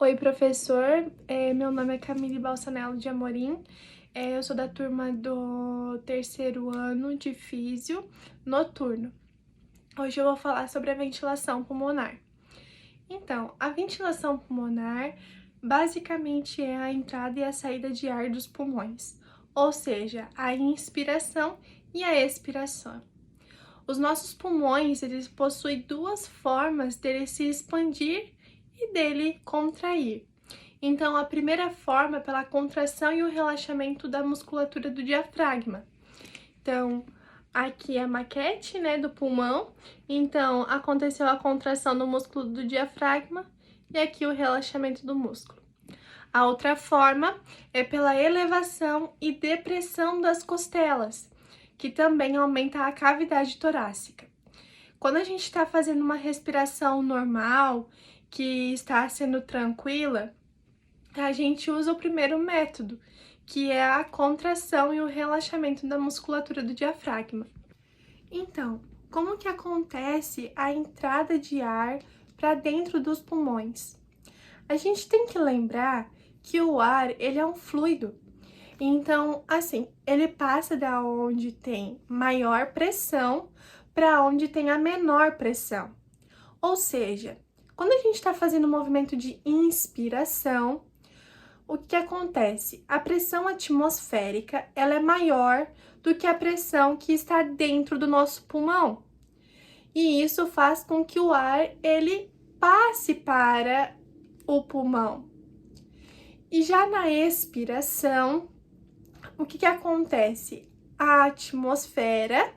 Oi, professor. Meu nome é Camille Balsanello de Amorim. Eu sou da turma do terceiro ano de Físio Noturno. Hoje eu vou falar sobre a ventilação pulmonar. Então, a ventilação pulmonar basicamente é a entrada e a saída de ar dos pulmões, ou seja, a inspiração e a expiração. Os nossos pulmões, eles possuem duas formas dele se expandir e dele contrair. Então, a primeira forma é pela contração e o relaxamento da musculatura do diafragma. Então, aqui é a maquete, né, do pulmão. Então, aconteceu a contração do músculo do diafragma e aqui o relaxamento do músculo. A outra forma é pela elevação e depressão das costelas, que também aumenta a cavidade torácica. Quando a gente está fazendo uma respiração normal, que está sendo tranquila, a gente usa o primeiro método, que é a contração e o relaxamento da musculatura do diafragma. Então, como que acontece a entrada de ar para dentro dos pulmões? A gente tem que lembrar que o ar, ele é um fluido. Então, assim, ele passa da onde tem maior pressão para onde tem a menor pressão. Ou seja, quando a gente está fazendo um movimento de inspiração, o que acontece? A pressão atmosférica, ela é maior do que a pressão que está dentro do nosso pulmão. E isso faz com que o ar, ele passe para o pulmão. E já na expiração, o que acontece? A atmosfera,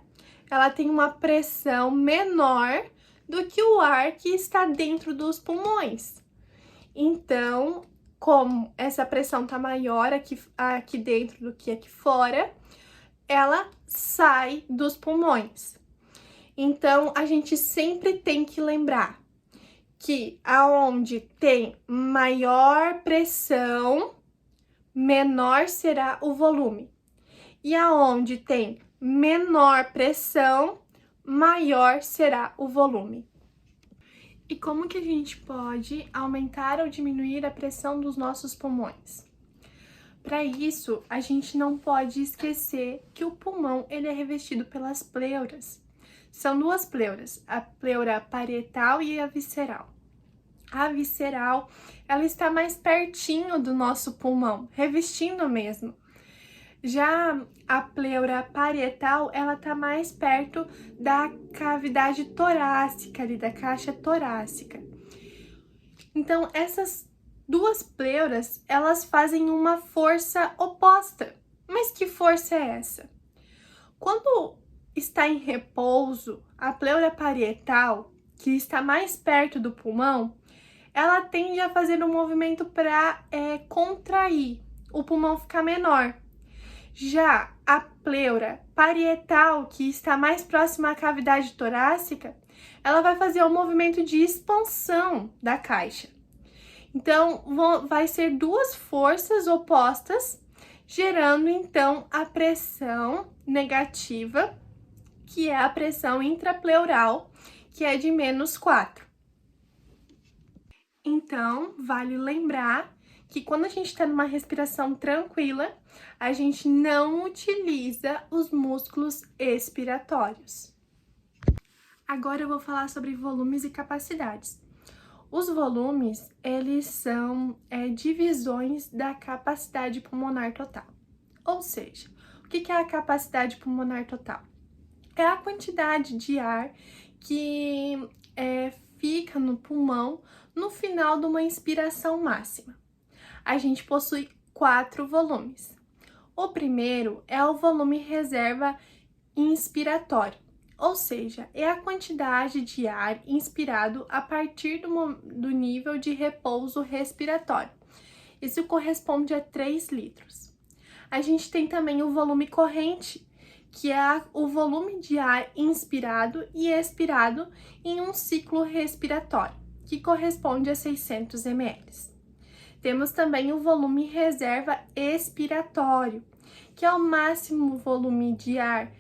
ela tem uma pressão menor do que o ar que está dentro dos pulmões. Então, como essa pressão tá maior aqui dentro do que aqui fora, ela sai dos pulmões. Então, a gente sempre tem que lembrar que aonde tem maior pressão, menor será o volume. E aonde tem menor pressão, maior será o volume. E como que a gente pode aumentar ou diminuir a pressão dos nossos pulmões? Para isso, a gente não pode esquecer que o pulmão ele é revestido pelas pleuras. São duas pleuras, a pleura parietal e a visceral. A visceral, ela está mais pertinho do nosso pulmão, revestindo mesmo. Já a pleura parietal, ela tá mais perto da cavidade torácica ali, da caixa torácica. Então, essas duas pleuras, elas fazem uma força oposta. Mas que força é essa? Quando está em repouso, a pleura parietal, que está mais perto do pulmão, ela tende a fazer um movimento para contrair, o pulmão ficar menor. Já a pleura parietal, que está mais próxima à cavidade torácica, ela vai fazer um movimento de expansão da caixa. Então, vai ser duas forças opostas, gerando então a pressão negativa, que é a pressão intrapleural, que é de -4. Então, vale lembrar que quando a gente está numa respiração tranquila, a gente não utiliza os músculos expiratórios. Agora eu vou falar sobre volumes e capacidades. Os volumes, eles são divisões da capacidade pulmonar total. Ou seja, o que é a capacidade pulmonar total? É a quantidade de ar que fica no pulmão no final de uma inspiração máxima. A gente possui 4 volumes. O primeiro é o volume reserva inspiratório, ou seja, é a quantidade de ar inspirado a partir do nível de repouso respiratório. Isso corresponde a 3 litros. A gente tem também o volume corrente, que é o volume de ar inspirado e expirado em um ciclo respiratório, que corresponde a 600 ml. Temos também o volume reserva expiratório, que é o máximo volume de ar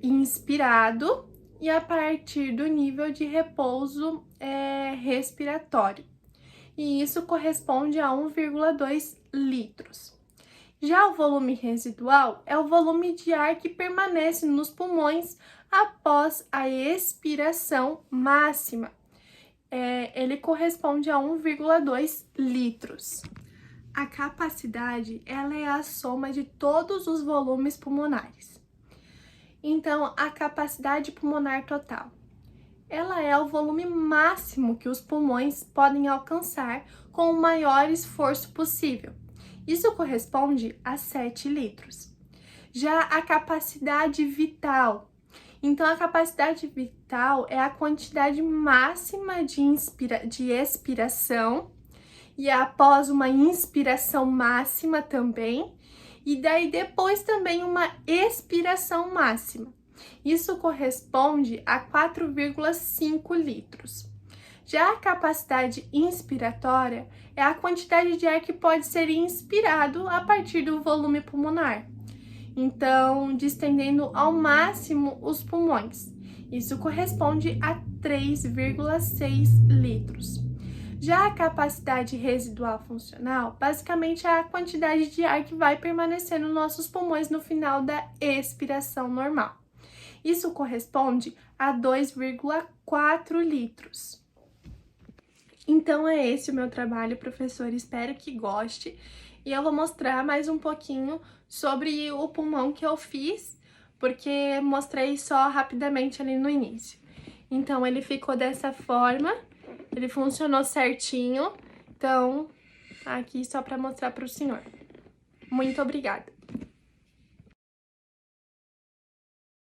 inspirado e a partir do nível de repouso respiratório. e isso corresponde a 1,2 litros. Já o volume residual é o volume de ar que permanece nos pulmões após a expiração máxima. Ele corresponde a 1,2 litros. A capacidade, ela é a soma de todos os volumes pulmonares. Então, a capacidade pulmonar total, ela é o volume máximo que os pulmões podem alcançar com o maior esforço possível. Isso corresponde a 7 litros. Já a capacidade vital, então a capacidade vital é a quantidade máxima de expiração e após uma inspiração máxima também, e daí depois também uma expiração máxima. Isso corresponde a 4,5 litros. Já a capacidade inspiratória é a quantidade de ar que pode ser inspirado a partir do volume pulmonar. Então, distendendo ao máximo os pulmões. Isso corresponde a 3,6 litros. Já a capacidade residual funcional, basicamente é a quantidade de ar que vai permanecer nos nossos pulmões no final da expiração normal. Isso corresponde a 2,4 litros. Então é esse o meu trabalho, professor, espero que goste. E eu vou mostrar mais um pouquinho sobre o pulmão que eu fiz, porque mostrei só rapidamente ali no início. Então ele ficou dessa forma, ele funcionou certinho, então aqui só para mostrar para o senhor. Muito obrigada.